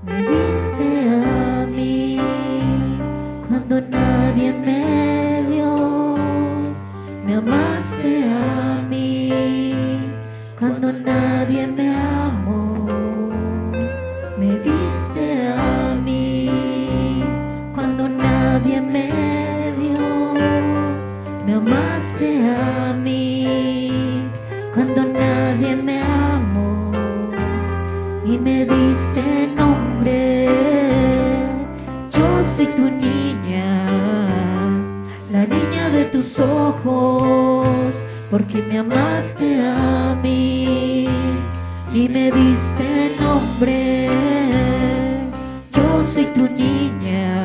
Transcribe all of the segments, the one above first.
Me diste a mí cuando nadie me dio. Me amaste a mí cuando nadie me amó. Me diste a mí cuando nadie me dio. Me amaste a mí cuando nadie me amó. Y me diste nombre. Yo soy tu niña, la niña de tus ojos, porque me amaste a mí y me diste nombre. Yo soy tu niña,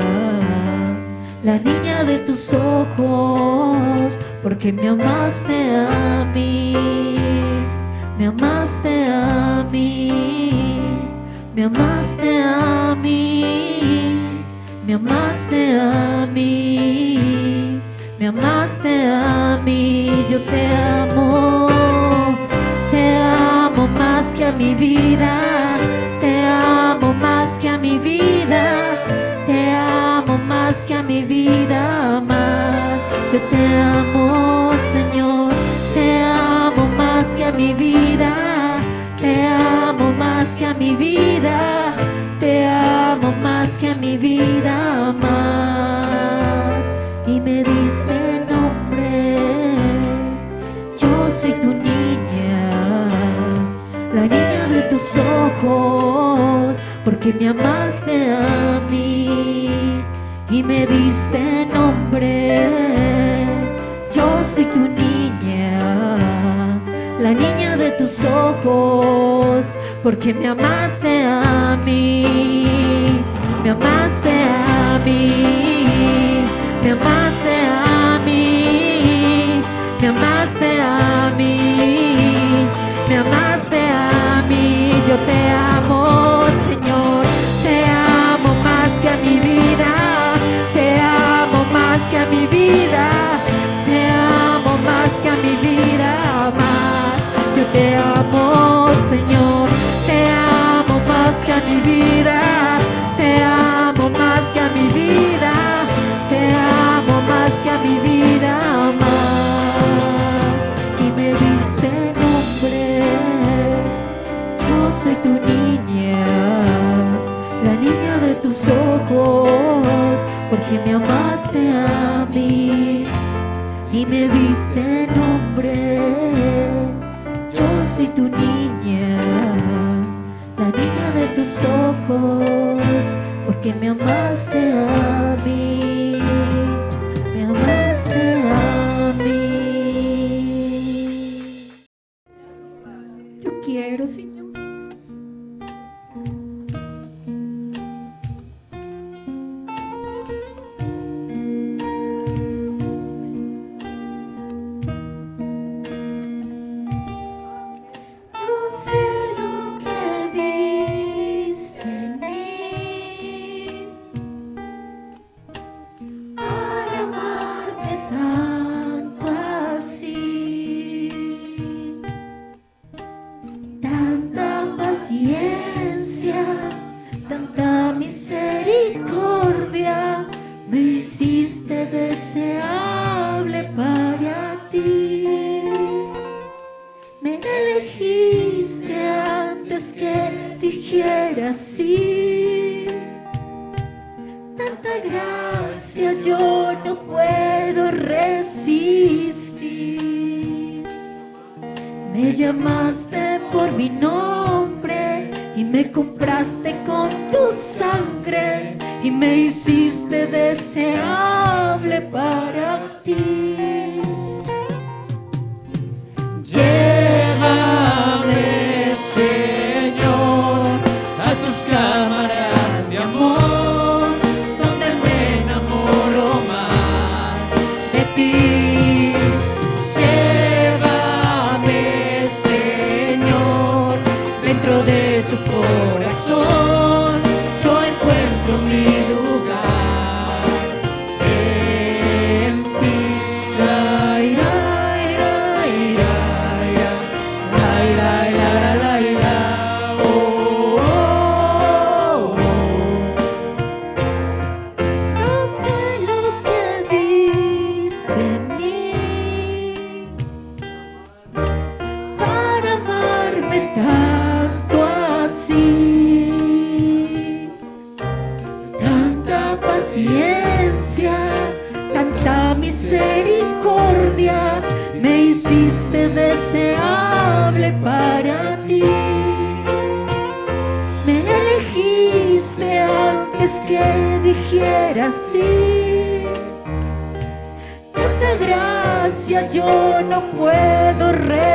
la niña de tus ojos, porque me amaste a mí, me amaste a mí, me amaste a mí, me amaste a mí, me amaste a mí. Yo te amo más que a mi vida, te amo más que a mi vida, te amo más que a mi vida más. Yo te amo, Señor, te amo más que a mi vida, te amo más que a mi vida, te amo más que a mi vida más. Y me diste nombre. Yo soy tu niña, la niña de tus ojos, porque me amaste a mí y me diste nombre. Yo soy tu niña, la niña de tus ojos, porque me amaste a mí, me amaste a mí, me amaste a mí, me amaste a mí, me amaste a mí. Yo te amo, Señor, te amo más que a mi vida, te amo más que a mi vida, te amo más que a mi vida más. Yo te amo, Señor, te amo más que a mi vida, te amo más que a mi vida, te amo más que a mi vida más. Y me diste nombre. Yo soy tu niña, la niña de tus ojos, porque me amaste a mí y me diste nombre. Yo soy tu niña, la niña de tus ojos, porque me amaste a mí, me amaste a mí. Yo quiero, Señor. Tanta misericordia, me hiciste deseable para ti. Me elegiste antes que dijera sí. Tanta gracia yo no puedo resistir. Me llamaste por mi nombre y me compraste con tu sangre y me hiciste deseable para ti. Llévame, Señor, a tus cámaras de amor, donde me enamoro más de ti. Llévame, Señor, dentro de tu corazón yo encuentro mi lugar. En ti la hiciste deseable para ti. Me elegiste antes que dijera sí. Tanta gracia yo no puedo resistir.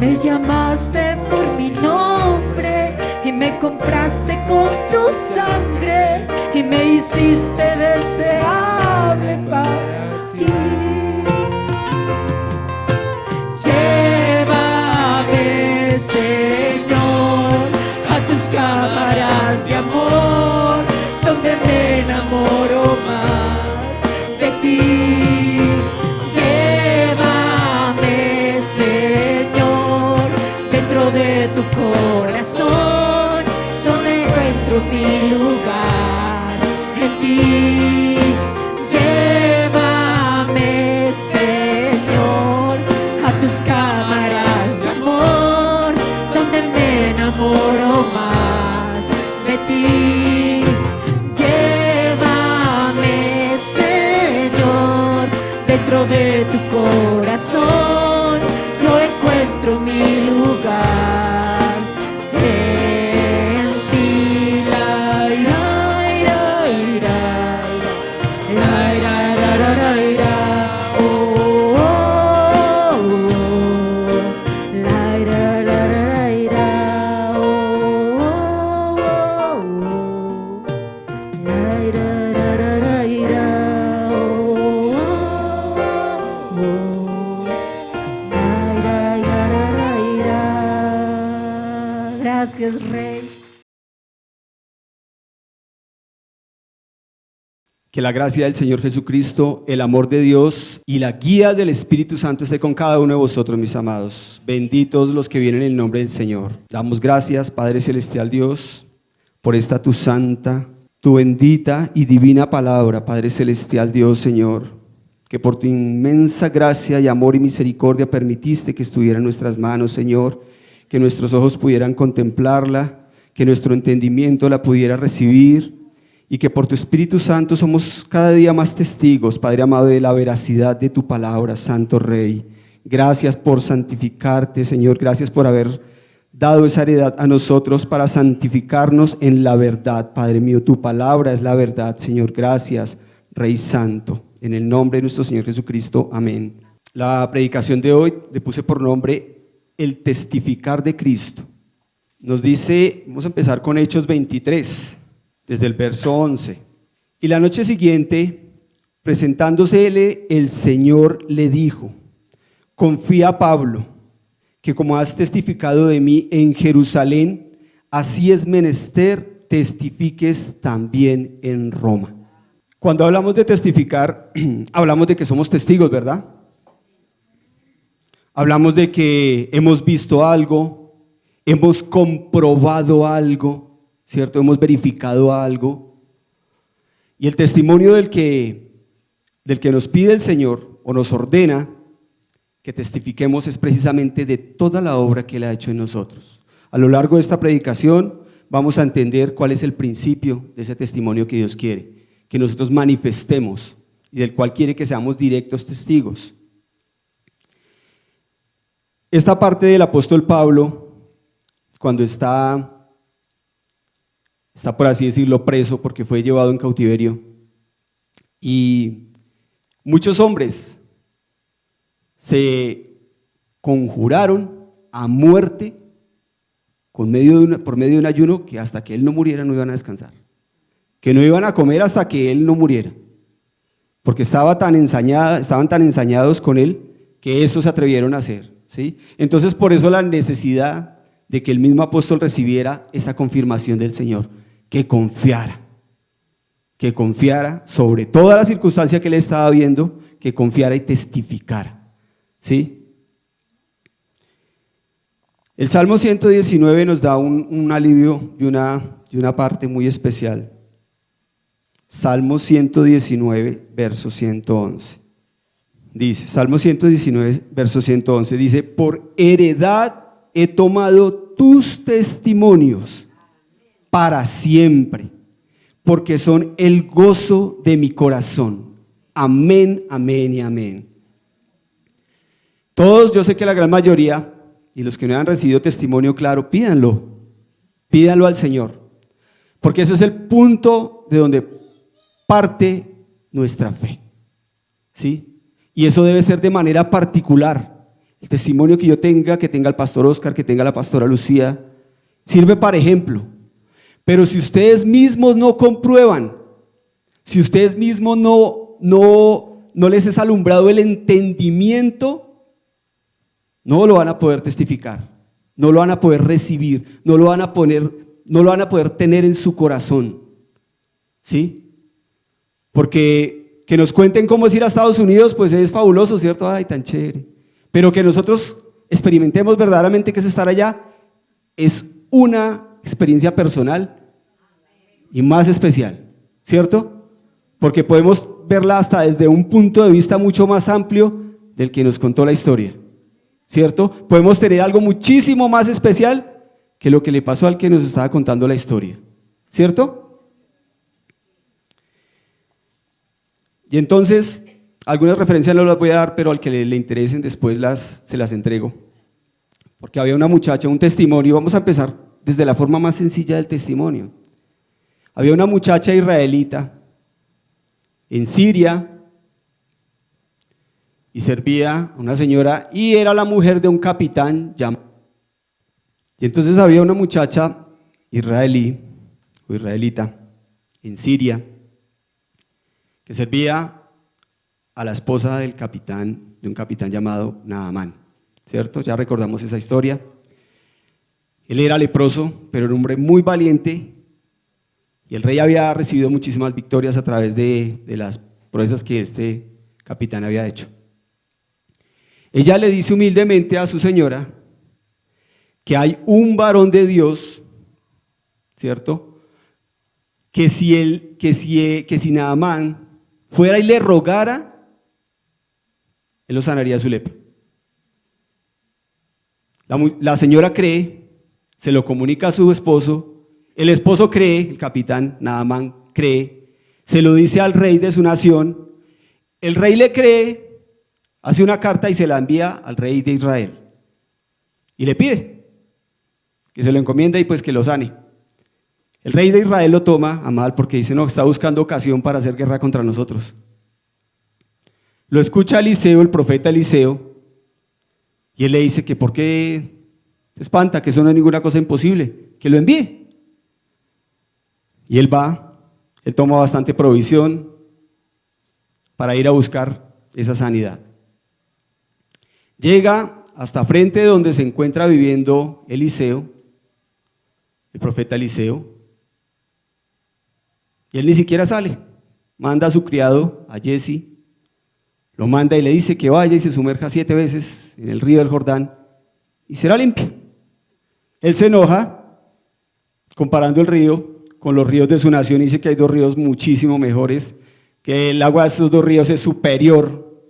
Me llamaste por mi nombre y me compraste con tu sangre y me hiciste deseable para ti. Llévame, Señor, a tus cámaras de amor, donde me enamoro más de ti. Llévame, Señor, dentro de tu corazón, yo encuentro mi lugar en ti. Llévame, Señor, a tus cámaras de amor, donde me enamoro más de ti. Llévame, Señor, dentro de tu corazón, yo encuentro mi lugar en ti. La, ira, ira, ira, la, ira, ira, ira, ira, oh, oh, oh, la, ira, ira, ira, ira, oh, oh, oh, la, ira, ira, ira, ira, oh, oh, oh, la, ira, ira, ira, ira. Gracias, Rey. Que la gracia del Señor Jesucristo, el amor de Dios y la guía del Espíritu Santo esté con cada uno de vosotros, mis amados. Benditos los que vienen en el nombre del Señor. Damos gracias, Padre Celestial Dios, por esta tu santa, tu bendita y divina palabra, Padre Celestial Dios, Señor, que por tu inmensa gracia y amor y misericordia permitiste que estuviera en nuestras manos, Señor, que nuestros ojos pudieran contemplarla, que nuestro entendimiento la pudiera recibir, y que por tu Espíritu Santo somos cada día más testigos, Padre amado, de la veracidad de tu palabra, Santo Rey. Gracias por santificarte, Señor, gracias por haber dado esa heredad a nosotros para santificarnos en la verdad, Padre mío. Tu palabra es la verdad, Señor. Gracias, Rey Santo. En el nombre de nuestro Señor Jesucristo, amén. La predicación de hoy le puse por nombre el testificar de Cristo. Nos dice, vamos a empezar con Hechos 23. Desde el verso 11. Y la noche siguiente, presentándosele, el Señor le dijo: confía, Pablo, que como has testificado de mí en Jerusalén, así es menester testifiques también en Roma. Cuando hablamos de testificar, hablamos de que somos testigos, ¿verdad? Hablamos de que hemos visto algo, hemos comprobado algo, ¿cierto? Hemos verificado algo. Y el testimonio del que nos pide el Señor o nos ordena que testifiquemos es precisamente de toda la obra que Él ha hecho en nosotros. A lo largo de esta predicación vamos a entender cuál es el principio de ese testimonio que Dios quiere, que nosotros manifestemos y del cual quiere que seamos directos testigos. Esta parte del apóstol Pablo, cuando está por así decirlo preso porque fue llevado en cautiverio, y muchos hombres se conjuraron a muerte por medio de un ayuno, que hasta que él no muriera no iban a descansar, que no iban a comer hasta que él no muriera, porque estaban tan ensañados con él que eso se atrevieron a hacer, ¿sí? Entonces por eso la necesidad de que el mismo apóstol recibiera esa confirmación del Señor, que confiara sobre toda la circunstancia que él estaba viendo, que confiara y testificara, ¿sí? El Salmo 119 nos da un alivio de una parte muy especial. Salmo 119, verso 111. Dice, Salmo 119, verso 111, dice: por heredad he tomado tus testimonios para siempre, porque son el gozo de mi corazón. Amén, amén y amén. Todos, yo sé que la gran mayoría, y los que no han recibido testimonio claro, pídanlo al Señor, porque ese es el punto de donde parte nuestra fe, ¿sí? Y eso debe ser de manera particular. El testimonio que yo tenga, que tenga el pastor Oscar, que tenga la pastora Lucía, sirve para ejemplo. Pero si ustedes mismos no comprueban, si ustedes mismos no les es alumbrado el entendimiento, no lo van a poder testificar, no lo van a poder recibir, no lo van a poder tener en su corazón, ¿sí? Porque que nos cuenten cómo es ir a Estados Unidos, pues es fabuloso, ¿cierto? Ay, tan chévere. Pero que nosotros experimentemos verdaderamente que es estar allá, es una experiencia personal y más especial, ¿cierto? Porque podemos verla hasta desde un punto de vista mucho más amplio del que nos contó la historia, ¿cierto? Podemos tener algo muchísimo más especial que lo que le pasó al que nos estaba contando la historia, ¿cierto? Y entonces, algunas referencias no las voy a dar, pero al que le interesen después se las entrego. Porque había una muchacha, un testimonio, vamos a empezar desde la forma más sencilla del testimonio. Había una muchacha israelita en Siria y servía a una señora y era la mujer de un capitán llamado. Y entonces había una muchacha israelí o israelita en Siria que servía a la esposa del capitán, de un capitán llamado Naamán, ¿cierto? Ya recordamos esa historia. Él era leproso, pero era un hombre muy valiente y el rey había recibido muchísimas victorias a través de las proezas que este capitán había hecho. Ella le dice humildemente a su señora que hay un varón de Dios, ¿cierto? Que si Naamán fuera y le rogara, él lo sanaría de su lepra. La señora cree, se lo comunica a su esposo, el esposo cree, el capitán Naamán cree, se lo dice al rey de su nación, el rey le cree, hace una carta y se la envía al rey de Israel y le pide que se lo encomienda y pues que lo sane. El rey de Israel lo toma a mal porque dice, no, está buscando ocasión para hacer guerra contra nosotros. Lo escucha Eliseo, el profeta Eliseo, y él le dice que por qué se espanta, que eso no es ninguna cosa imposible, que lo envíe. Y él va, él toma bastante provisión para ir a buscar esa sanidad. Llega hasta frente de donde se encuentra viviendo Eliseo, el profeta Eliseo, y él ni siquiera sale, manda a su criado, a Jesse, lo manda y le dice que vaya y se sumerja 7 veces en el río del Jordán y será limpio. Él se enoja comparando el río con los ríos de su nación y dice que hay 2 ríos muchísimo mejores, que el agua de esos 2 ríos es superior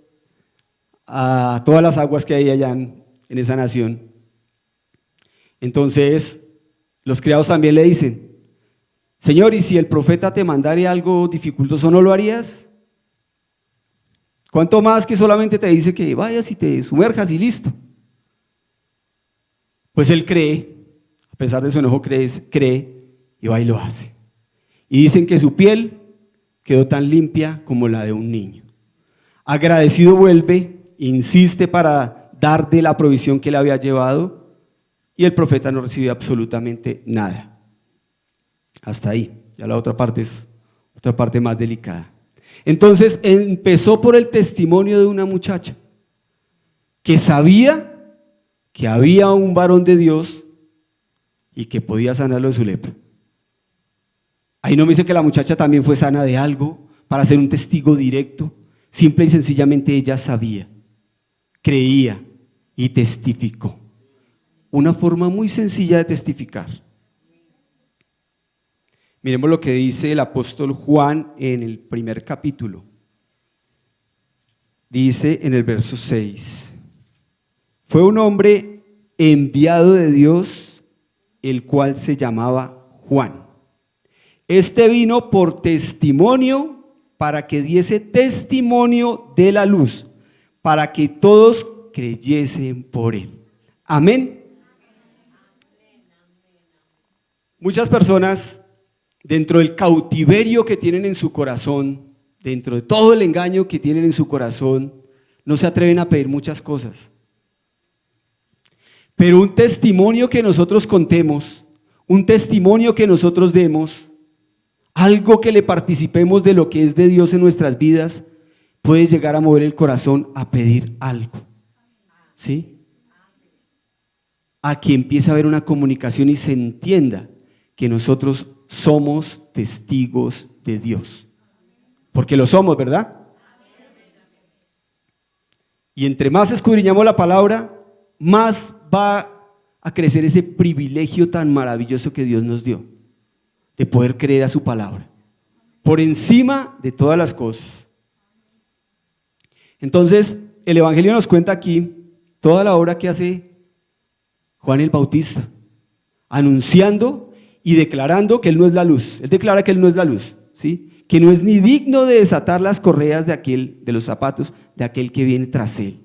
a todas las aguas que hay allá en esa nación. Entonces los criados también le dicen, Señor, ¿y si el profeta te mandare algo dificultoso, no lo harías? ¿Cuánto más que solamente te dice que vayas y te sumerjas y listo? Pues él cree, a pesar de su enojo cree y va y lo hace. Y dicen que su piel quedó tan limpia como la de un niño. Agradecido vuelve, insiste para dar de la provisión que le había llevado y el profeta no recibe absolutamente nada. Hasta ahí, ya la otra parte es otra parte más delicada. Entonces empezó por el testimonio de una muchacha que sabía que había un varón de Dios y que podía sanarlo de su lepra. Ahí no me dice que la muchacha también fue sana de algo para ser un testigo directo, simple y sencillamente ella sabía, creía y testificó. Una forma muy sencilla de testificar. Miremos lo que dice el apóstol Juan en el primer capítulo. Dice en el verso 6, fue un hombre enviado de Dios, el cual se llamaba Juan. Este vino por testimonio para que diese testimonio de la luz, para que todos creyesen por él. Amén. Muchas personas, dentro del cautiverio que tienen en su corazón, dentro de todo el engaño que tienen en su corazón, no se atreven a pedir muchas cosas. Pero un testimonio que nosotros contemos, un testimonio que nosotros demos, algo que le participemos de lo que es de Dios en nuestras vidas, puede llegar a mover el corazón a pedir algo. ¿Sí? A que empiece a haber una comunicación y se entienda que nosotros somos testigos de Dios. Porque lo somos, ¿verdad? Y entre más escudriñamos la palabra, más va a crecer ese privilegio tan maravilloso que Dios nos dio, de poder creer a su palabra, por encima de todas las cosas. Entonces, el Evangelio nos cuenta aquí toda la obra que hace Juan el Bautista, anunciando y declarando que Él no es la luz. Él declara que Él no es la luz, ¿sí? Que no es ni digno de desatar las correas de los zapatos de aquel que viene tras Él,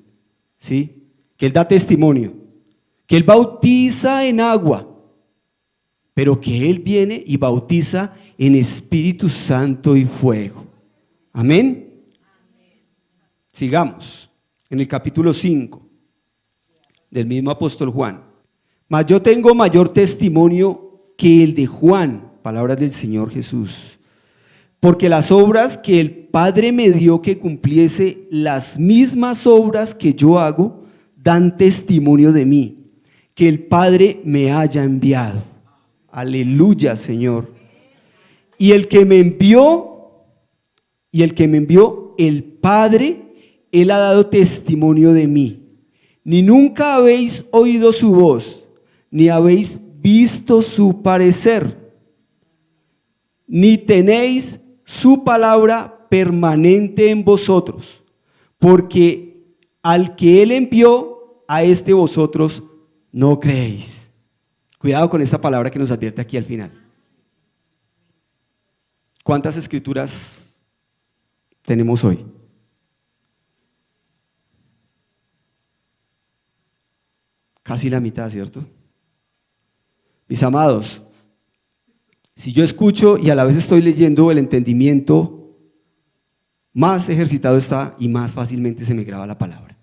¿sí? Que Él da testimonio, que Él bautiza en agua, pero que Él viene y bautiza en Espíritu Santo y fuego. Amén. Sigamos en el capítulo 5 del mismo apóstol Juan. Mas yo tengo mayor testimonio que el de Juan, palabras del Señor Jesús, porque las obras que el Padre me dio que cumpliese, las mismas obras que yo hago, dan testimonio de mí, que el Padre me haya enviado. Aleluya, Señor. Y el que me envió, el Padre, Él ha dado testimonio de mí. Ni nunca habéis oído su voz, ni habéis visto su parecer, ni tenéis su palabra permanente en vosotros, porque al que Él envió, a este vosotros no creéis. Cuidado con esta palabra que nos advierte aquí al final. ¿Cuántas escrituras tenemos hoy? Casi la mitad, ¿cierto? Mis amados, si yo escucho y a la vez estoy leyendo, el entendimiento más ejercitado está y más fácilmente se me graba la palabra.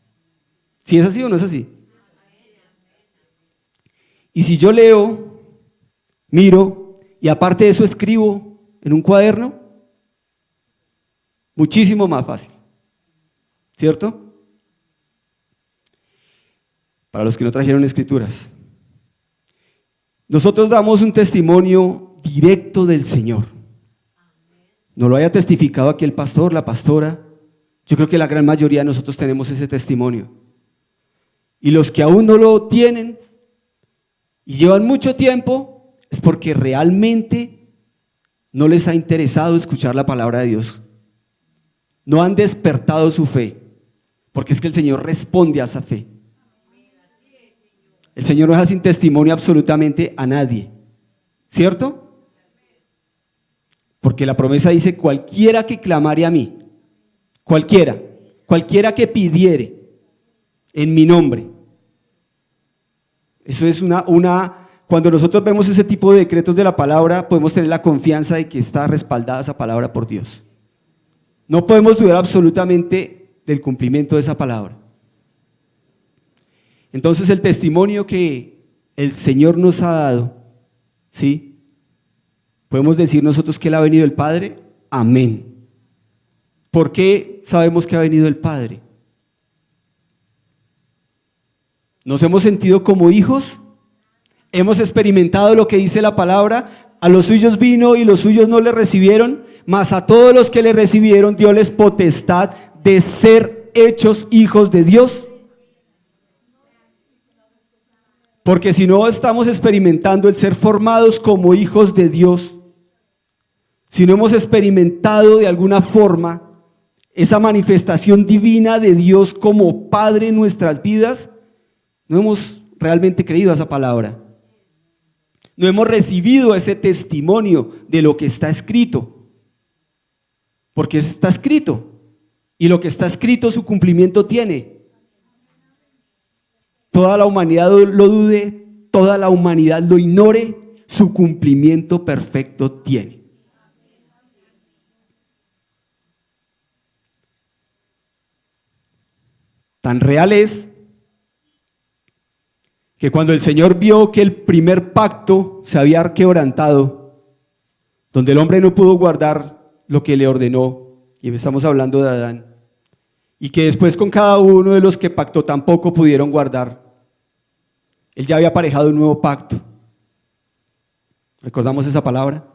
¿Sí es así o no es así? Y si yo leo, miro y aparte de eso escribo en un cuaderno, muchísimo más fácil, ¿cierto? Para los que no trajeron escrituras, nosotros damos un testimonio directo del Señor. No lo haya testificado aquí el pastor, la pastora. Yo creo que la gran mayoría de nosotros tenemos ese testimonio. Y los que aún no lo tienen y llevan mucho tiempo, es porque realmente no les ha interesado escuchar la palabra de Dios. No han despertado su fe, porque es que el Señor responde a esa fe. El Señor no deja sin testimonio absolutamente a nadie, ¿cierto? Porque la promesa dice: cualquiera que clamare a mí, cualquiera que pidiere en mi nombre. Eso es cuando nosotros vemos ese tipo de decretos de la palabra, podemos tener la confianza de que está respaldada esa palabra por Dios. No podemos dudar absolutamente del cumplimiento de esa palabra. Entonces el testimonio que el Señor nos ha dado, ¿sí? ¿Podemos decir nosotros que Él ha venido el Padre? Amén. ¿Por qué sabemos que ha venido el Padre? ¿Nos hemos sentido como hijos? ¿Hemos experimentado lo que dice la palabra? A los suyos vino y los suyos no le recibieron, mas a todos los que le recibieron dioles potestad de ser hechos hijos de Dios. Porque si no estamos experimentando el ser formados como hijos de Dios, si no hemos experimentado de alguna forma esa manifestación divina de Dios como Padre en nuestras vidas, no hemos realmente creído a esa palabra. No hemos recibido ese testimonio de lo que está escrito. porque está escrito. Y lo que está escrito, su cumplimiento tiene. Toda la humanidad lo dude, toda la humanidad lo ignore, su cumplimiento perfecto tiene. Tan real es que cuando el Señor vio que el primer pacto se había quebrantado, donde el hombre no pudo guardar lo que le ordenó, y estamos hablando de Adán, y que después con cada uno de los que pactó tampoco pudieron guardar, Él ya había aparejado un nuevo pacto. ¿Recordamos esa palabra?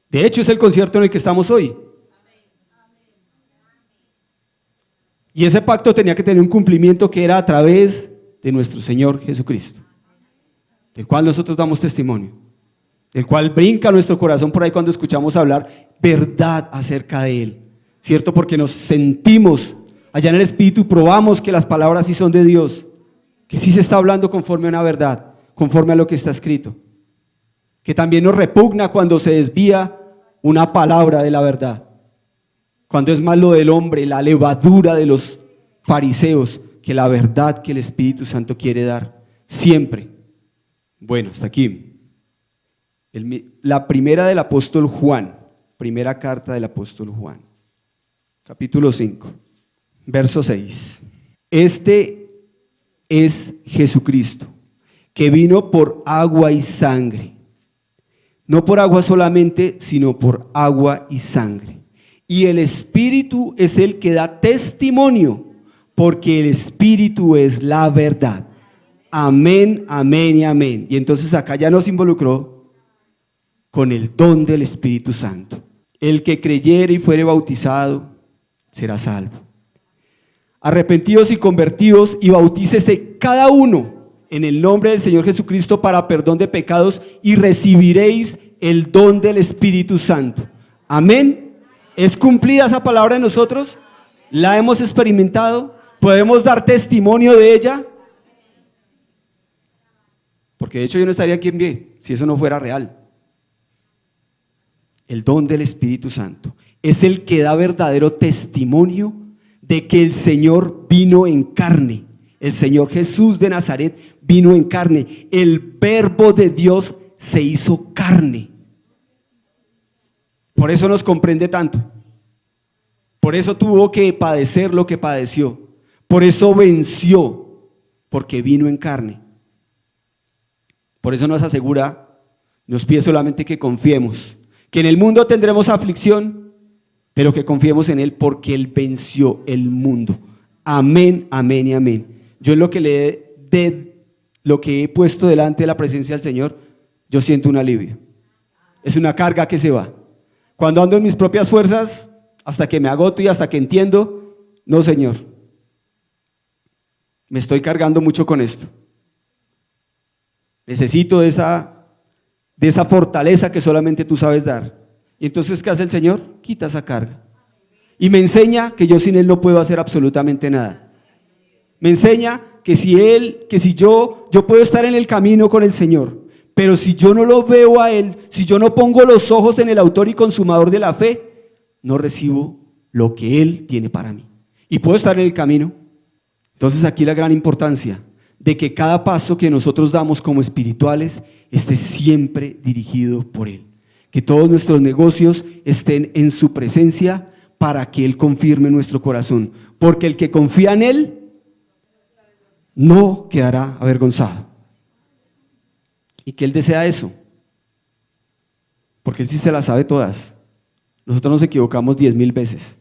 De hecho, es el concierto en el que estamos hoy. Y ese pacto tenía que tener un cumplimiento que era a través de nuestro Señor Jesucristo, del cual nosotros damos testimonio, del cual brinca nuestro corazón por ahí cuando escuchamos hablar verdad acerca de Él, ¿cierto? Porque nos sentimos allá en el Espíritu, probamos que las palabras sí son de Dios, que sí se está hablando conforme a una verdad, conforme a lo que está escrito, que también nos repugna cuando se desvía una palabra de la verdad, cuando es más lo del hombre, la levadura de los fariseos, que la verdad que el Espíritu Santo quiere dar, siempre. Bueno, hasta aquí. La primera del apóstol Juan, primera carta del apóstol Juan, capítulo 5, verso 6. Este es Jesucristo, que vino por agua y sangre, no por agua solamente, sino por agua y sangre. Y el Espíritu es el que da testimonio, porque el Espíritu es la verdad. Amén, amén y amén. Y entonces acá ya nos involucró con el don del Espíritu Santo. El que creyere y fuere bautizado será salvo. Arrepentidos y convertidos y bautícese cada uno en el nombre del Señor Jesucristo para perdón de pecados y recibiréis el don del Espíritu Santo. Amén. ¿Es cumplida esa palabra en nosotros? ¿La hemos experimentado? ¿Podemos dar testimonio de ella? Porque de hecho yo no estaría aquí en pie si eso no fuera real. El don del Espíritu Santo es el que da verdadero testimonio de que el Señor vino en carne. El Señor Jesús de Nazaret vino en carne. El Verbo de Dios se hizo carne. Por eso nos comprende tanto. Por eso tuvo que padecer lo que padeció. Por eso venció, porque vino en carne. Por eso nos asegura, nos pide solamente que confiemos, que en el mundo tendremos aflicción, pero que confiemos en Él porque Él venció el mundo. Amén, amén y amén. Yo en lo que he puesto delante de la presencia del Señor, yo siento un alivio. Es una carga que se va. Cuando ando en mis propias fuerzas, hasta que me agoto y hasta que entiendo, no, Señor, me estoy cargando mucho con esto. Necesito de esa fortaleza que solamente tú sabes dar. Y entonces, ¿qué hace el Señor? Quita esa carga. Y me enseña que yo sin Él no puedo hacer absolutamente nada. Me enseña que si yo puedo estar en el camino con el Señor, pero si yo no lo veo a Él, si yo no pongo los ojos en el autor y consumador de la fe, no recibo lo que Él tiene para mí. Y puedo estar en el camino. Entonces aquí la gran importancia de que cada paso que nosotros damos como espirituales esté siempre dirigido por Él. Que todos nuestros negocios estén en su presencia para que Él confirme nuestro corazón. Porque el que confía en Él no quedará avergonzado. Y que Él desea eso. Porque Él sí se las sabe todas. Nosotros nos equivocamos 10,000 veces.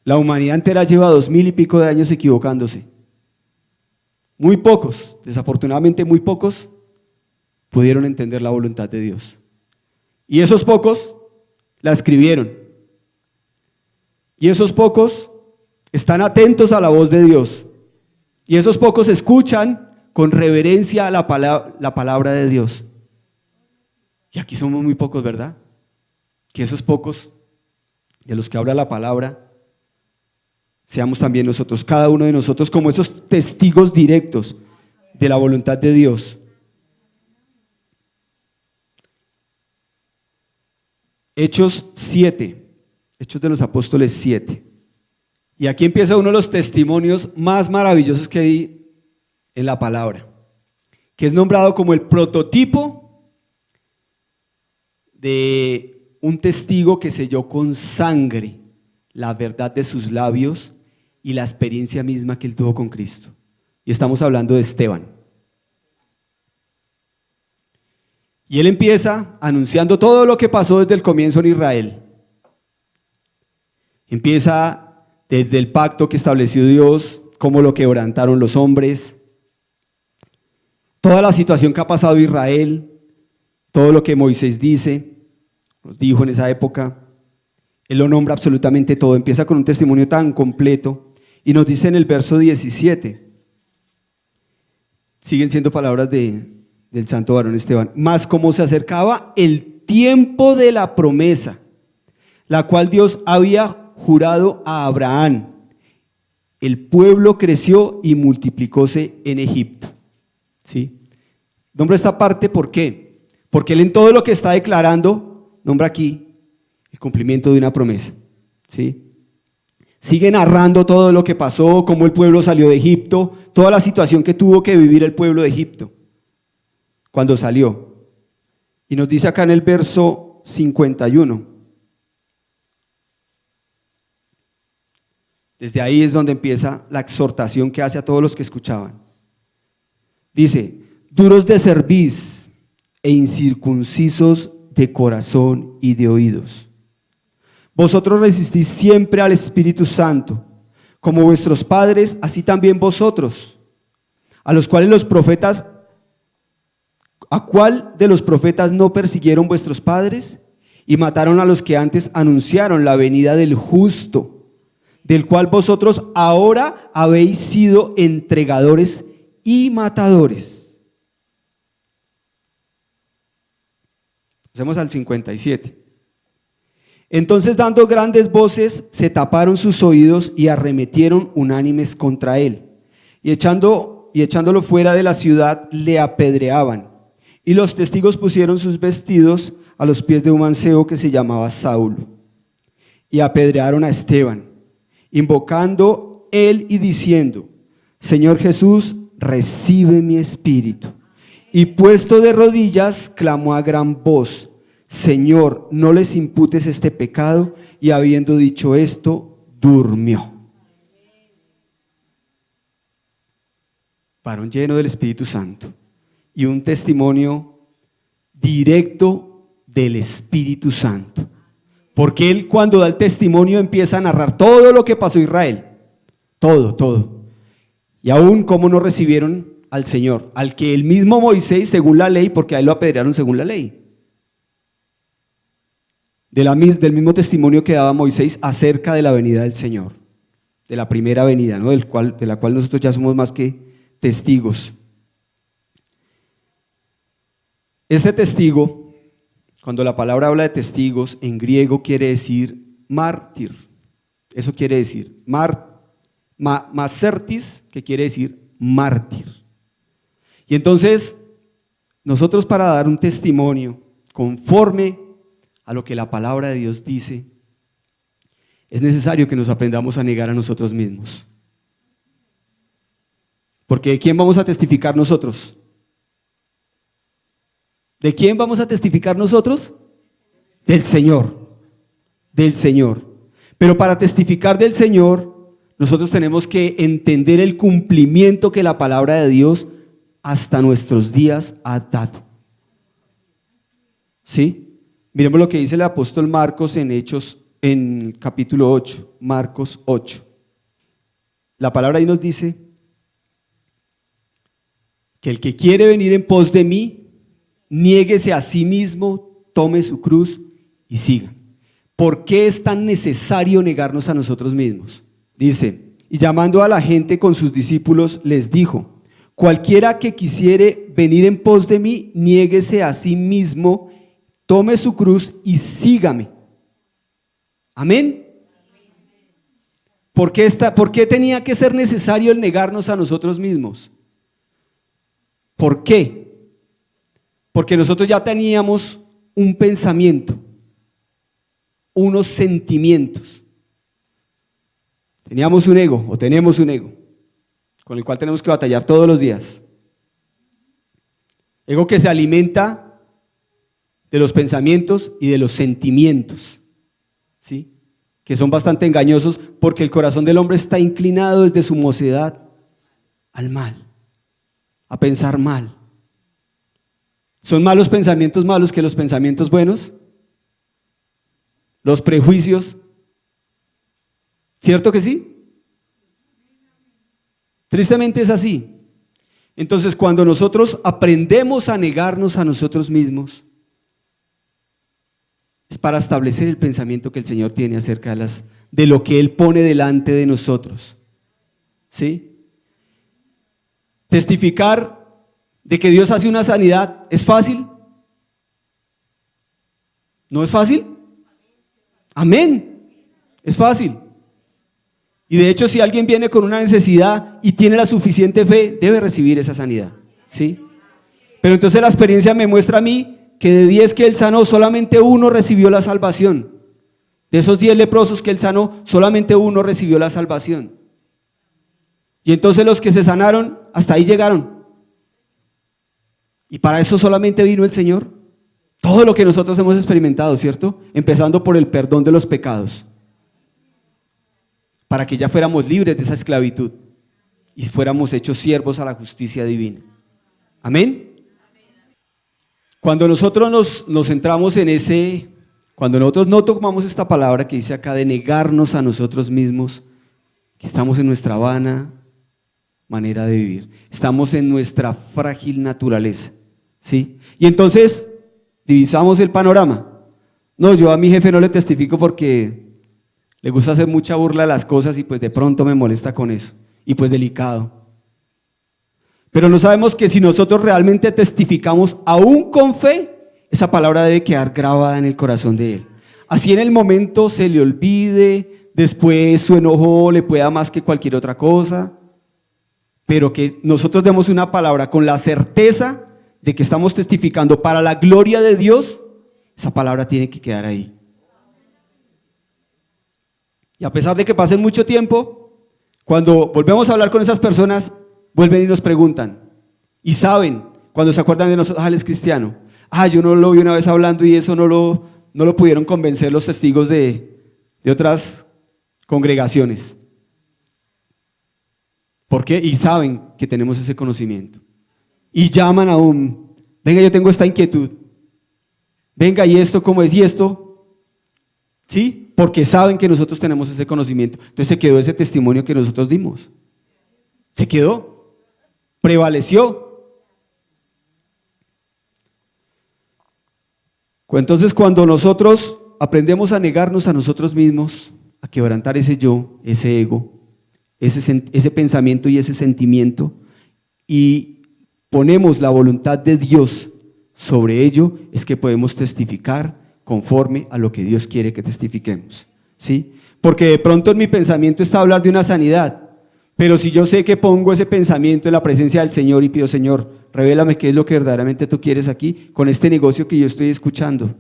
La humanidad entera lleva 2,000 y pico de años equivocándose. Muy pocos, desafortunadamente muy pocos, pudieron entender la voluntad de Dios. Y esos pocos la escribieron. Y esos pocos están atentos a la voz de Dios. Y esos pocos escuchan con reverencia a la palabra de Dios. Y aquí somos muy pocos, ¿verdad? Que esos pocos de los que habla la palabra seamos también nosotros, cada uno de nosotros, como esos testigos directos de la voluntad de Dios. Hechos Hechos de los Apóstoles 7. Y aquí empieza uno de los testimonios más maravillosos que hay en la palabra, que es nombrado como el prototipo de un testigo que selló con sangre la verdad de sus labios y la experiencia misma que él tuvo con Cristo. Y estamos hablando de Esteban. Y él empieza anunciando todo lo que pasó desde el comienzo en Israel. Empieza desde el pacto que estableció Dios, cómo lo quebrantaron los hombres, toda la situación que ha pasado Israel, todo lo que Moisés nos dijo en esa época. Él lo nombra absolutamente todo, empieza con un testimonio tan completo y nos dice en el verso 17, siguen siendo palabras del santo varón Esteban, mas como se acercaba el tiempo de la promesa, la cual Dios había jurado a Abraham, el pueblo creció y multiplicóse en Egipto. ¿Sí? Nombra esta parte, ¿por qué? Porque él en todo lo que está declarando, nombra aquí el cumplimiento de una promesa. ¿Sí? Sigue narrando todo lo que pasó, cómo el pueblo salió de Egipto, toda la situación que tuvo que vivir el pueblo de Egipto cuando salió. Y nos dice acá en el verso 51. Desde ahí es donde empieza la exhortación que hace a todos los que escuchaban. Dice, duros de cerviz e incircuncisos de corazón y de oídos. Vosotros resistís siempre al Espíritu Santo, como vuestros padres, así también vosotros, a los cuales los profetas, ¿a cuál de los profetas no persiguieron vuestros padres? Y mataron a los que antes anunciaron la venida del justo, del cual vosotros ahora habéis sido entregadores y matadores. Pasemos al 57. Entonces, dando grandes voces, se taparon sus oídos y arremetieron unánimes contra él. Y echándolo fuera de la ciudad, le apedreaban. Y los testigos pusieron sus vestidos a los pies de un mancebo que se llamaba Saulo. Y apedrearon a Esteban, invocando él y diciendo, Señor Jesús, recibe mi espíritu. Y puesto de rodillas, clamó a gran voz, Señor, no les imputes este pecado. Y habiendo dicho esto, durmió. Varón lleno del Espíritu Santo y un testimonio directo del Espíritu Santo. Porque él, cuando da el testimonio, empieza a narrar todo lo que pasó a Israel. Todo. Y aún cómo no recibieron al Señor, al que el mismo Moisés, según la ley, porque a él lo apedrearon según la ley. Del mismo testimonio que daba Moisés acerca de la venida del Señor, de la primera venida, ¿no? de la cual nosotros ya somos más que testigos. Este testigo, cuando la palabra habla de testigos, en griego quiere decir mártir. Eso quiere decir masertis, que quiere decir mártir. Y entonces, nosotros para dar un testimonio conforme a lo que la palabra de Dios dice, es necesario que nos aprendamos a negar a nosotros mismos. Porque ¿de quién vamos a testificar nosotros? ¿De quién vamos a testificar nosotros? Del Señor, del Señor. Pero para testificar del Señor, nosotros tenemos que entender el cumplimiento que la palabra de Dios hasta nuestros días ha dado. ¿Sí? Miremos lo que dice el apóstol Marcos en Hechos, en capítulo 8, Marcos 8. La palabra ahí nos dice que el que quiere venir en pos de mí, niéguese a sí mismo, tome su cruz y siga. ¿Por qué es tan necesario negarnos a nosotros mismos? Dice, y llamando a la gente con sus discípulos, les dijo, cualquiera que quisiere venir en pos de mí, niéguese a sí mismo, tome su cruz y sígame. Amén. ¿Por qué tenía que ser necesario el negarnos a nosotros mismos? ¿Por qué? Porque nosotros ya teníamos un pensamiento. unos sentimientos. Teníamos un ego o tenemos un ego con el cual tenemos que batallar todos los días. Ego que se alimenta de los pensamientos y de los sentimientos, ¿sí? Que son bastante engañosos porque el corazón del hombre está inclinado desde su mocedad al mal, a pensar mal. ¿Son malos pensamientos malos que los pensamientos buenos? Los prejuicios, ¿cierto que sí? Tristemente es así. Entonces, cuando nosotros aprendemos a negarnos a nosotros mismos, es para establecer el pensamiento que el Señor tiene acerca de lo que Él pone delante de nosotros. ¿Sí? Testificar de que Dios hace una sanidad, ¿es fácil? ¿No es fácil? Amén. Es fácil. Y de hecho, si alguien viene con una necesidad y tiene la suficiente fe, debe recibir esa sanidad, ¿sí? Pero entonces la experiencia me muestra a mí que de 10 que Él sanó, solamente uno recibió la salvación. De esos 10 leprosos que Él sanó, solamente uno recibió la salvación. Y entonces los que se sanaron, hasta ahí llegaron. Y para eso solamente vino el Señor. Todo lo que nosotros hemos experimentado, ¿cierto? Empezando por el perdón de los pecados, para que ya fuéramos libres de esa esclavitud y fuéramos hechos siervos a la justicia divina. Amén. Cuando nosotros nos centramos en cuando nosotros no tomamos esta palabra que dice acá de negarnos a nosotros mismos, que estamos en nuestra vana manera de vivir, estamos en nuestra frágil naturaleza, ¿sí? Y entonces divisamos el panorama. No, yo a mi jefe no le testifico porque le gusta hacer mucha burla de las cosas y pues de pronto me molesta con eso. Y pues delicado. Pero no sabemos que si nosotros realmente testificamos aún con fe, esa palabra debe quedar grabada en el corazón de él. Así en el momento se le olvide, después su enojo le pueda más que cualquier otra cosa, pero que nosotros demos una palabra con la certeza de que estamos testificando para la gloria de Dios, esa palabra tiene que quedar ahí. Y a pesar de que pasen mucho tiempo, cuando volvemos a hablar con esas personas, vuelven y nos preguntan. Y saben, cuando se acuerdan de nosotros, él es cristiano. Yo no lo vi una vez hablando y eso no lo pudieron convencer los testigos de otras congregaciones. ¿Por qué? Y saben que tenemos ese conocimiento. Y llaman aún, venga, yo tengo esta inquietud. Venga, ¿y esto cómo es? ¿Y esto? ¿Sí? Porque saben que nosotros tenemos ese conocimiento. Entonces se quedó ese testimonio que nosotros dimos. Se quedó, prevaleció. Entonces cuando nosotros aprendemos a negarnos a nosotros mismos, a quebrantar ese yo, ese ego, ese pensamiento y ese sentimiento, y ponemos la voluntad de Dios sobre ello, es que podemos testificar conforme a lo que Dios quiere que testifiquemos, ¿sí? Porque de pronto en mi pensamiento está hablar de una sanidad, pero si yo sé que pongo ese pensamiento en la presencia del Señor y pido, Señor, revélame qué es lo que verdaderamente tú quieres aquí con este negocio que yo estoy escuchando,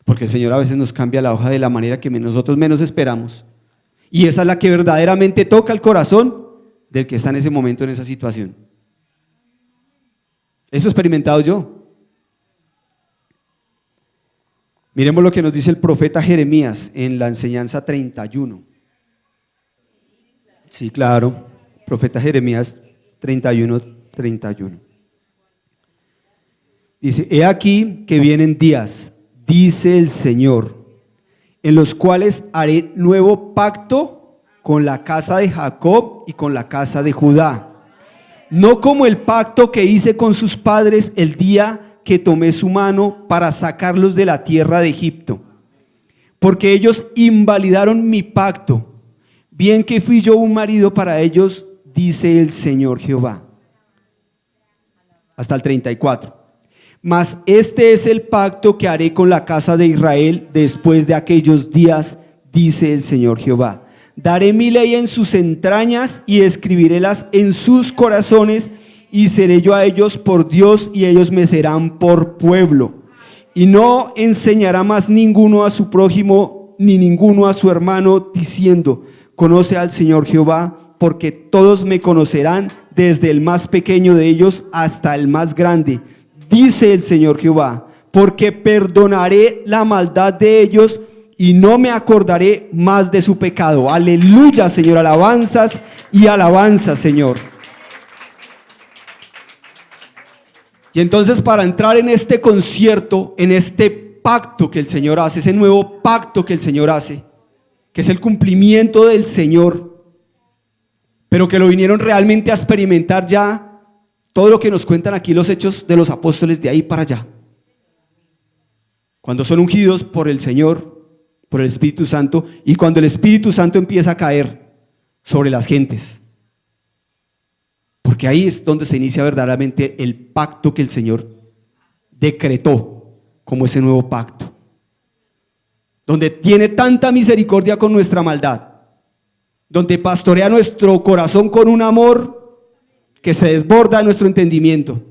porque el Señor a veces nos cambia la hoja de la manera que nosotros menos esperamos, y esa es la que verdaderamente toca el corazón del que está en ese momento, en esa situación. Eso he experimentado yo. Miremos lo que nos dice el profeta Jeremías en la enseñanza 31. Sí, claro, profeta Jeremías 31. Dice, he aquí que vienen días, dice el Señor, en los cuales haré nuevo pacto con la casa de Jacob y con la casa de Judá, no como el pacto que hice con sus padres el día que tomé su mano para sacarlos de la tierra de Egipto, porque ellos invalidaron mi pacto, bien que fui yo un marido para ellos, dice el Señor Jehová. Hasta el 34. Mas este es el pacto que haré con la casa de Israel después de aquellos días, dice el Señor Jehová. Daré mi ley en sus entrañas y escribirélas en sus corazones, y seré yo a ellos por Dios y ellos me serán por pueblo. y no enseñará más ninguno a su prójimo ni ninguno a su hermano, diciendo: conoce al Señor Jehová, porque todos me conocerán, desde el más pequeño de ellos hasta el más grande, dice el Señor Jehová, porque perdonaré la maldad de ellos y no me acordaré más de su pecado. Aleluya, Señor, alabanzas y alabanzas, Señor. Y entonces, para entrar en este concierto, en este pacto que el Señor hace, ese nuevo pacto que el Señor hace, que es el cumplimiento del Señor, pero que lo vinieron realmente a experimentar ya, todo lo que nos cuentan aquí los hechos de los apóstoles, de ahí para allá. Cuando son ungidos por el Señor, por el Espíritu Santo, y cuando el Espíritu Santo empieza a caer sobre las gentes. Porque ahí es donde se inicia verdaderamente el pacto que el Señor decretó como ese nuevo pacto. Donde tiene tanta misericordia con nuestra maldad. Donde pastorea nuestro corazón con un amor que se desborda de nuestro entendimiento.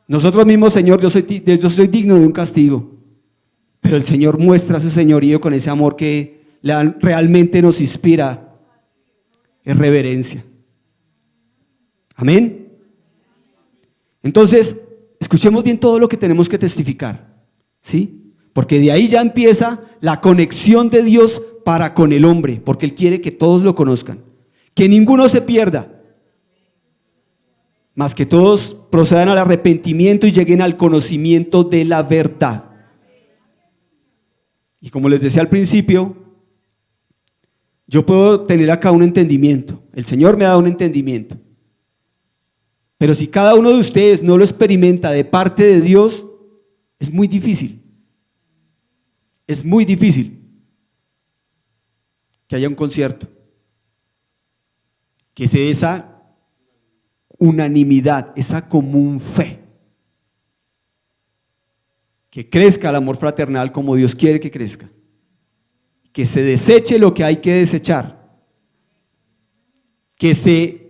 Nosotros mismos, Señor, yo soy digno de un castigo. Pero el Señor muestra ese señorío con ese amor que realmente nos inspira en reverencia. Amén. Entonces, escuchemos bien todo lo que tenemos que testificar, ¿sí? Porque de ahí ya empieza la conexión de Dios para con el hombre, porque Él quiere que todos lo conozcan, que ninguno se pierda, más que todos procedan al arrepentimiento y lleguen al conocimiento de la verdad. Y como les decía al principio, yo puedo tener acá un entendimiento, el Señor me ha dado un entendimiento. Pero si cada uno de ustedes no lo experimenta de parte de Dios, es muy difícil. Es muy difícil que haya un concierto, que se dé esa unanimidad, esa común fe, que crezca el amor fraternal como Dios quiere que crezca, que se deseche lo que hay que desechar, que se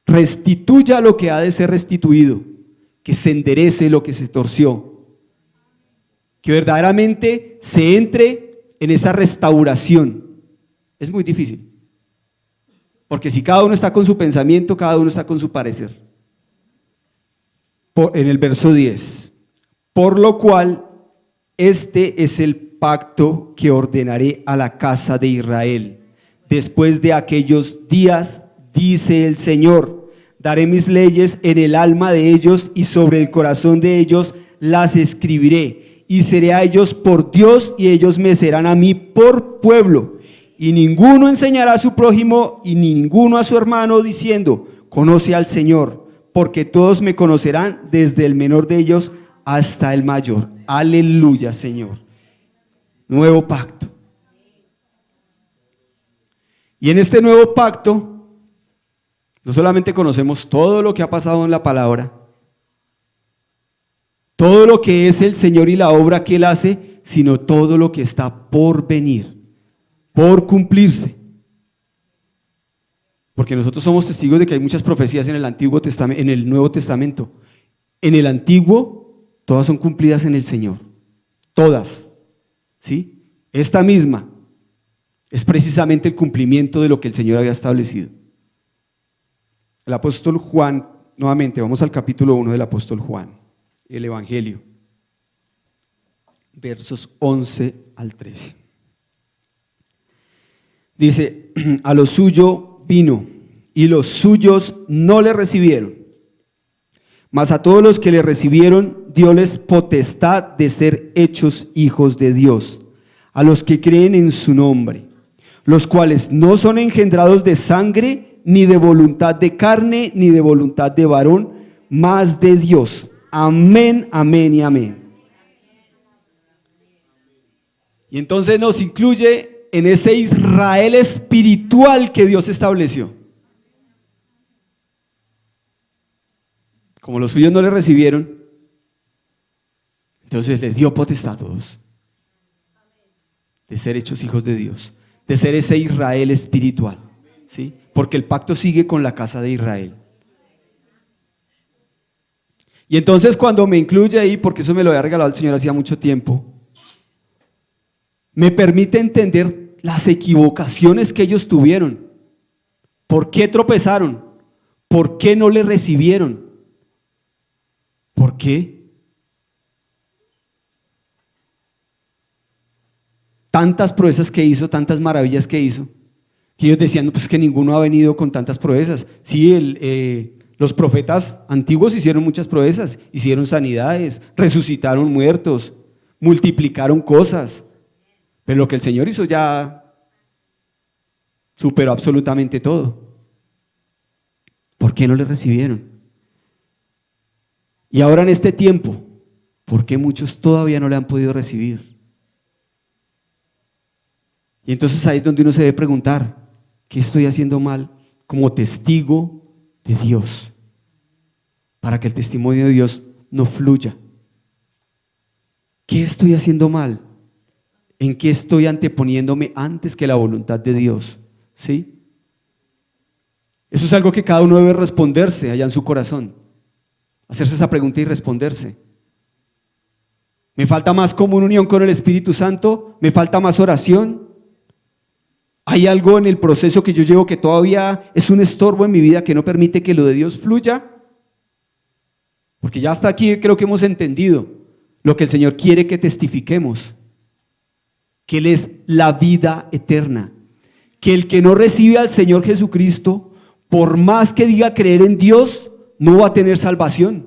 restituya lo que ha de ser restituido, que se enderece lo que se torció, que verdaderamente se entre en esa restauración. Es muy difícil, porque si cada uno está con su pensamiento, cada uno está con su parecer. En el verso 10, por lo cual este es el pacto que ordenaré a la casa de Israel después de aquellos días, dice el Señor, daré mis leyes en el alma de ellos y sobre el corazón de ellos las escribiré, y seré a ellos por Dios y ellos me serán a mí por pueblo. Y ninguno enseñará a su prójimo y ninguno a su hermano diciendo: conoce al Señor, porque todos me conocerán, desde el menor de ellos hasta el mayor. Aleluya, Señor. Nuevo pacto. Y en este nuevo pacto no solamente conocemos todo lo que ha pasado en la palabra, todo lo que es el Señor y la obra que Él hace, sino todo lo que está por venir, por cumplirse. Porque nosotros somos testigos de que hay muchas profecías en el Antiguo Testamento, en el Nuevo Testamento. En el Antiguo, todas son cumplidas en el Señor. Todas. ¿Sí? Esta misma es precisamente el cumplimiento de lo que el Señor había establecido. El apóstol Juan, nuevamente, vamos al capítulo 1 del apóstol Juan, el Evangelio, versos 11 al 13. Dice: a lo suyo vino, y los suyos no le recibieron, mas a todos los que le recibieron, dióles potestad de ser hechos hijos de Dios, a los que creen en su nombre, los cuales no son engendrados de sangre, ni de voluntad de carne, ni de voluntad de varón, mas de Dios. Amén, amén y amén. Y entonces nos incluye en ese Israel espiritual que Dios estableció. Como los suyos no le recibieron, entonces les dio potestad a todos de ser hechos hijos de Dios, de ser ese Israel espiritual, ¿sí? Porque el pacto sigue con la casa de Israel. Y entonces cuando me incluye ahí, porque eso me lo había regalado el Señor hacía mucho tiempo, me permite entender las equivocaciones que ellos tuvieron. ¿Por qué tropezaron? ¿Por qué no le recibieron? ¿Por qué? Tantas proezas que hizo, tantas maravillas que hizo, que ellos decían, no, pues que ninguno ha venido con tantas proezas. Sí, los profetas antiguos hicieron muchas proezas, hicieron sanidades, resucitaron muertos, multiplicaron cosas, pero lo que el Señor hizo ya superó absolutamente todo. ¿Por qué no le recibieron? Y ahora en este tiempo, ¿por qué muchos todavía no le han podido recibir? Y entonces ahí es donde uno se debe preguntar, ¿qué estoy haciendo mal como testigo de Dios? Para que el testimonio de Dios no fluya. ¿Qué estoy haciendo mal? ¿En qué estoy anteponiéndome antes que la voluntad de Dios? ¿Sí? Eso es algo que cada uno debe responderse allá en su corazón. Hacerse esa pregunta y responderse. ¿Me falta más común unión con el Espíritu Santo? ¿Me falta más oración? ¿Hay algo en el proceso que yo llevo que todavía es un estorbo en mi vida que no permite que lo de Dios fluya? Porque ya hasta aquí creo que hemos entendido lo que el Señor quiere que testifiquemos, que Él es la vida eterna, que el que no recibe al Señor Jesucristo, por más que diga creer en Dios, no va a tener salvación.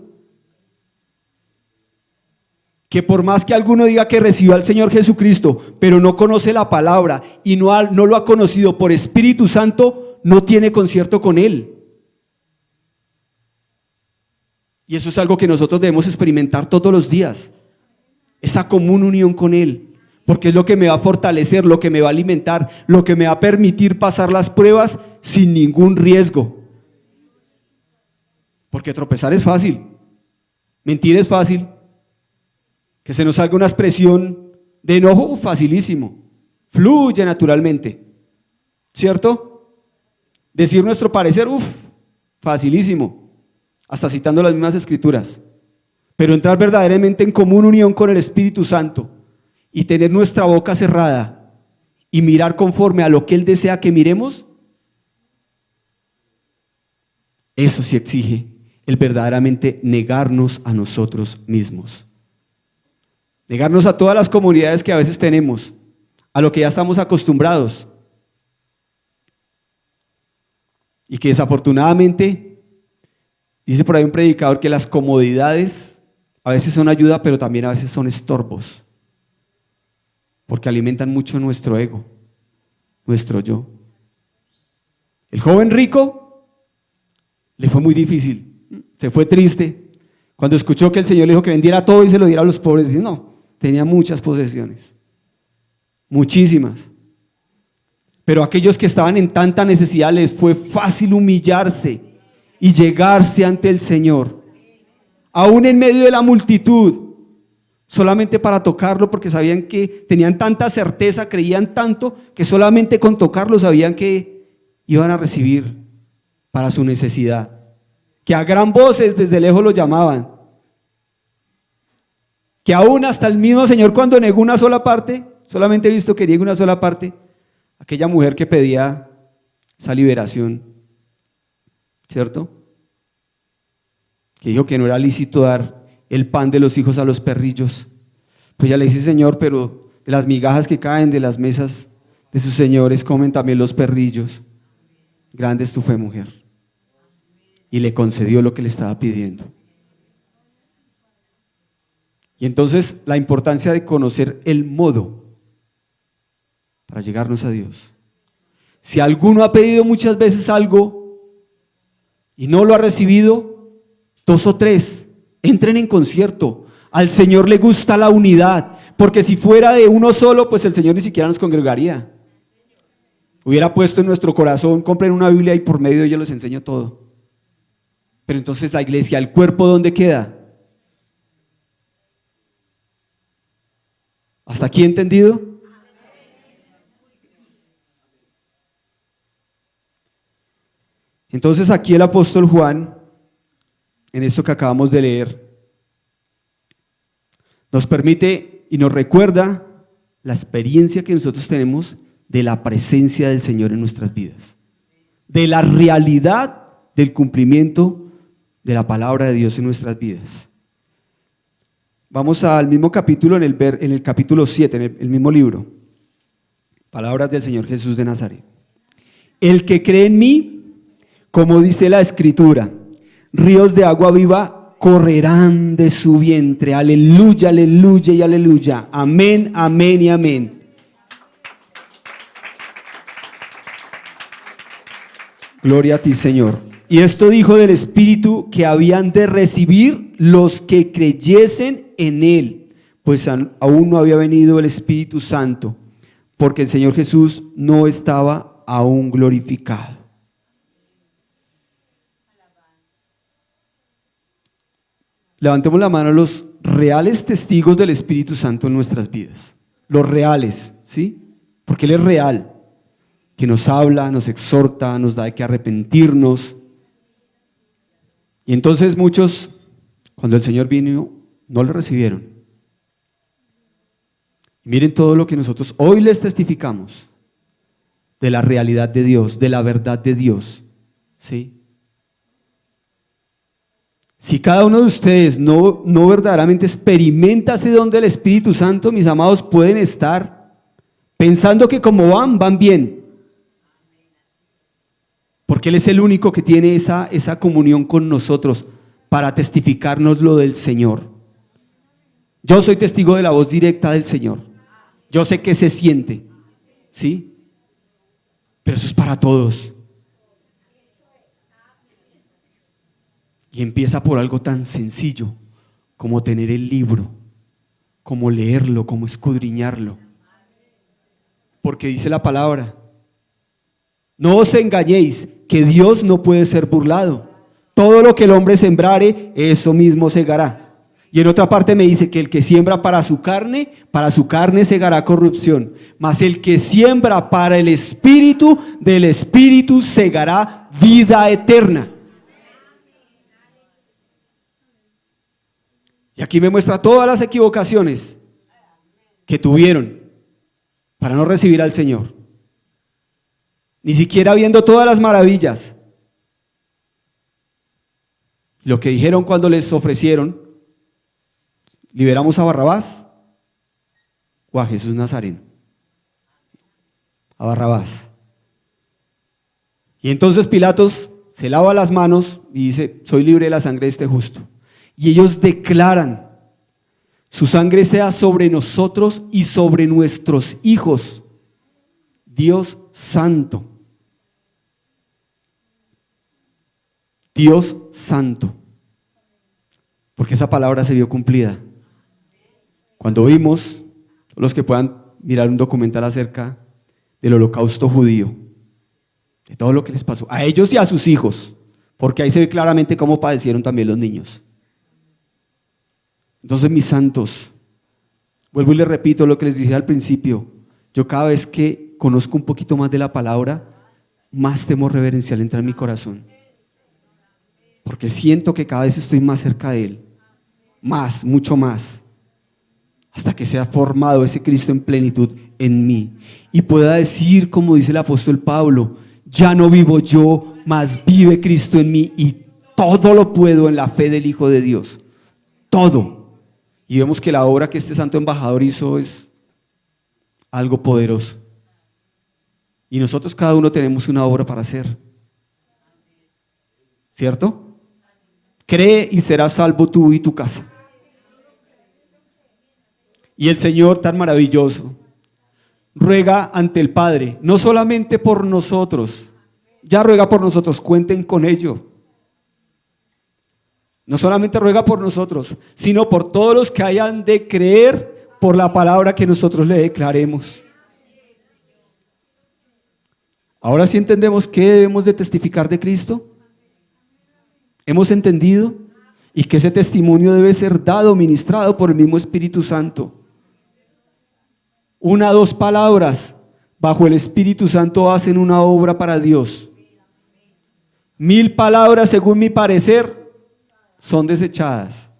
Que por más que alguno diga que recibió al Señor Jesucristo, pero no conoce la palabra y no lo ha conocido por Espíritu Santo, no tiene concierto con Él. Y eso es algo que nosotros debemos experimentar todos los días, esa común unión con Él, porque es lo que me va a fortalecer, lo que me va a alimentar, lo que me va a permitir pasar las pruebas sin ningún riesgo. Porque tropezar es fácil, mentir es fácil, que se nos salga una expresión de enojo, facilísimo, fluye naturalmente, ¿cierto? Decir nuestro parecer, facilísimo, hasta citando las mismas escrituras. Pero entrar verdaderamente en común unión con el Espíritu Santo y tener nuestra boca cerrada y mirar conforme a lo que Él desea que miremos, eso sí exige el verdaderamente negarnos a nosotros mismos. Negarnos a todas las comodidades que a veces tenemos, a lo que ya estamos acostumbrados. Y que desafortunadamente, dice por ahí un predicador, que las comodidades a veces son ayuda, pero también a veces son estorbos. Porque alimentan mucho nuestro ego, nuestro yo. El joven rico le fue muy difícil, se fue triste. Cuando escuchó que el Señor le dijo que vendiera todo y se lo diera a los pobres, dice, no, tenía muchas posesiones, muchísimas. Pero aquellos que estaban en tanta necesidad les fue fácil humillarse y llegarse ante el Señor, aún en medio de la multitud, solamente para tocarlo, porque sabían que tenían tanta certeza, creían tanto, que solamente con tocarlo sabían que iban a recibir para su necesidad, que a gran voces desde lejos lo llamaban, que aún hasta el mismo Señor, cuando negó una sola parte, solamente he visto que niegue una sola parte, aquella mujer que pedía esa liberación, ¿cierto? Que dijo que no era lícito dar el pan de los hijos a los perrillos. Pues ya le dice, Señor, pero de las migajas que caen de las mesas de sus señores comen también los perrillos. Grande es tu fe, mujer. Y le concedió lo que le estaba pidiendo. Y entonces la importancia de conocer el modo para llegarnos a Dios. Si alguno ha pedido muchas veces algo y no lo ha recibido, 2 o 3 entren en concierto. Al Señor le gusta la unidad, porque si fuera de uno solo, pues el Señor ni siquiera nos congregaría. Hubiera puesto en nuestro corazón, compren una Biblia y por medio de ella les enseño todo. Pero entonces la iglesia, el cuerpo, ¿dónde queda? ¿Hasta aquí entendido? Entonces aquí el apóstol Juan, en esto que acabamos de leer, Nos permite y nos recuerda la experiencia que nosotros tenemos de la presencia del Señor en nuestras vidas, de la realidad del cumplimiento de la palabra de Dios en nuestras vidas. Vamos al mismo capítulo, en el capítulo 7, en el mismo libro. Palabras del Señor Jesús de Nazaret. El que cree en mí, como dice la Escritura, ríos de agua viva correrán de su vientre. Aleluya, aleluya y aleluya. Amén, amén y amén. Gloria a ti, Señor. Y esto dijo del Espíritu que habían de recibir los que creyesen en Él, pues aún no había venido el Espíritu Santo, porque el Señor Jesús no estaba aún glorificado. Levantemos la mano a los reales testigos del Espíritu Santo en nuestras vidas. Los reales, ¿sí? Porque Él es real, que nos habla, nos exhorta, nos da de que arrepentirnos. Y entonces muchos, cuando el Señor vino, no le recibieron. Y miren todo lo que nosotros hoy les testificamos de la realidad de Dios, de la verdad de Dios, ¿sí? Si cada uno de ustedes no verdaderamente experimenta ese don del Espíritu Santo, mis amados, pueden estar pensando que como van bien. Porque Él es el único que tiene esa comunión con nosotros para testificarnos lo del Señor. Yo soy testigo de la voz directa del Señor. Yo sé que se siente, ¿sí? Pero eso es para todos. Y empieza por algo tan sencillo como tener el libro, como leerlo, como escudriñarlo. Porque dice la palabra: no os engañéis, que Dios no puede ser burlado. Todo lo que el hombre sembrare, eso mismo segará. Y en otra parte me dice que el que siembra para su carne segará corrupción. Mas el que siembra para el Espíritu, del Espíritu segará vida eterna. Y aquí me muestra todas las equivocaciones que tuvieron para no recibir al Señor. Ni siquiera viendo todas las maravillas. Lo que dijeron cuando les ofrecieron: ¿liberamos a Barrabás o a Jesús Nazareno? A Barrabás. Y entonces Pilatos se lava las manos y dice: soy libre de la sangre de este justo. Y ellos declaran: su sangre sea sobre nosotros y sobre nuestros hijos. Dios santo. Dios santo. Porque esa palabra se vio cumplida. Cuando vimos, los que puedan mirar un documental acerca del holocausto judío, de todo lo que les pasó, a ellos y a sus hijos, porque ahí se ve claramente cómo padecieron también los niños. Entonces, mis santos, vuelvo y les repito lo que les dije al principio: yo cada vez que conozco un poquito más de la palabra, más temor reverencial entra en mi corazón, porque siento que cada vez estoy más cerca de Él, más, mucho más, hasta que sea formado ese Cristo en plenitud en mí y pueda decir, como dice el apóstol Pablo: ya no vivo yo, mas vive Cristo en mí, y todo lo puedo en la fe del Hijo de Dios, todo. Y vemos que la obra que este santo embajador hizo es algo poderoso. Y nosotros cada uno tenemos una obra para hacer. ¿Cierto? Cree y serás salvo tú y tu casa. Y el Señor tan maravilloso ruega ante el Padre, no solamente por nosotros, ya ruega por nosotros, cuenten con ello. No solamente ruega por nosotros, sino por todos los que hayan de creer por la palabra que nosotros le declaremos. Ahora sí entendemos qué debemos de testificar de Cristo. Hemos entendido, y que ese testimonio debe ser dado, ministrado por el mismo Espíritu Santo. 1 o 2 palabras bajo el Espíritu Santo hacen una obra para Dios. 1000 palabras, según mi parecer, son desechadas.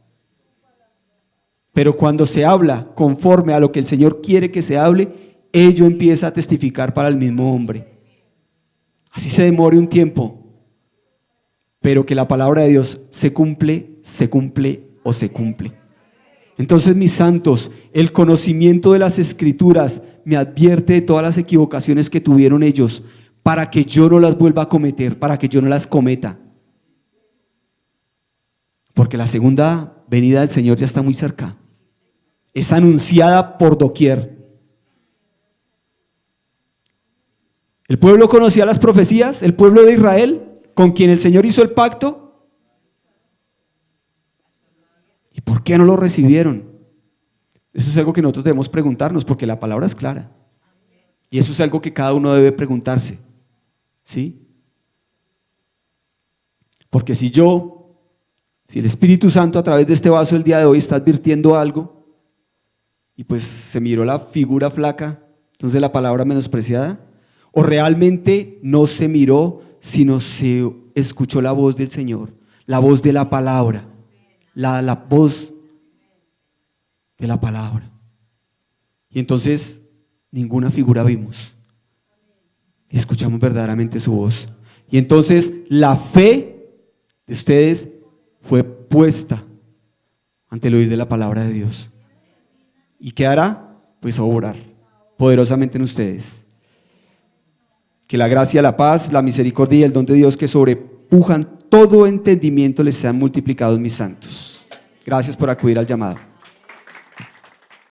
Pero cuando se habla conforme a lo que el Señor quiere que se hable, ello empieza a testificar para el mismo hombre. Así se demore un tiempo, pero que la palabra de Dios se cumple o se cumple. Entonces, mis santos, el conocimiento de las Escrituras me advierte de todas las equivocaciones que tuvieron ellos, para que yo no las vuelva a cometer, para que yo no las cometa. Porque la segunda venida del Señor ya está muy cerca. Es anunciada por doquier. El pueblo conocía las profecías, el pueblo de Israel, con quien el Señor hizo el pacto. ¿Y por qué no lo recibieron? Eso es algo que nosotros debemos preguntarnos, porque la palabra es clara. Y eso es algo que cada uno debe preguntarse. ¿Sí? Porque si el Espíritu Santo a través de este vaso el día de hoy está advirtiendo algo, y pues se miró la figura flaca, entonces la palabra menospreciada, o realmente no se miró, sino se escuchó la voz del Señor, la voz de la palabra, la voz de la palabra. Y entonces ninguna figura vimos, y escuchamos verdaderamente su voz. Y entonces la fe de ustedes fue puesta ante el oír de la palabra de Dios. ¿Y qué hará? Pues obrar poderosamente en ustedes. Que la gracia, la paz, la misericordia y el don de Dios que sobrepujan todo entendimiento les sean multiplicados, mis santos. Gracias por acudir al llamado.